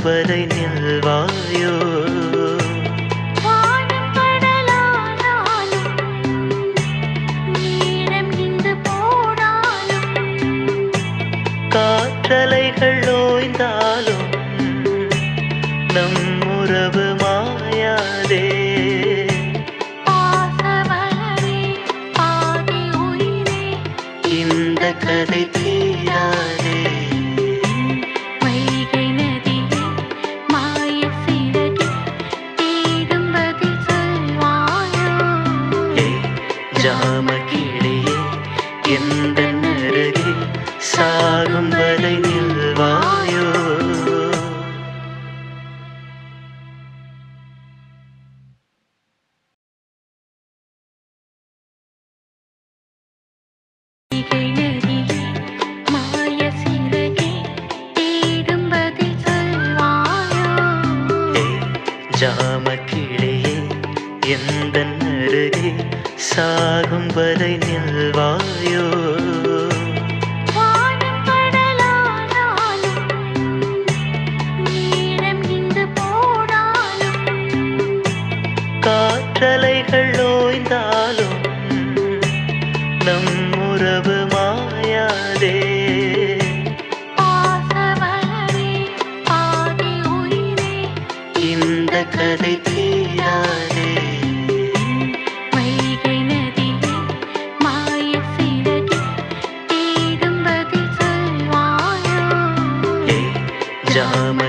வரை நில்வாயோ காற்றலைகள் ஓய்ந்தாலும் நம் உறவு மாயாதே இந்த கதை தீராதே வைகை நதியே மாய சிறகே தேடும் பதில் சொல்வாயோ ஜாமக்கிளியே எந்த நருகே சாகும் வரை நில்வாயோ வைகை நதியே மாய சிறகே தேடும் பதில் சொல்வாயோ ஜாமக்கிளியே எந்த நருகே சாகும் வரை நில்வாயோ வானம் கடலானாலும் நேரம் இங்கு போனாலும் காற்றலைகள் ஓய்ந்தாலும் நம் உறவு மாயாதே பாசமலரே பாதி உயிரே இந்த கதை தீராதே வைகை நதியே மாய சிறகே தேடும் பதில் சொல்வாயோ ஜாம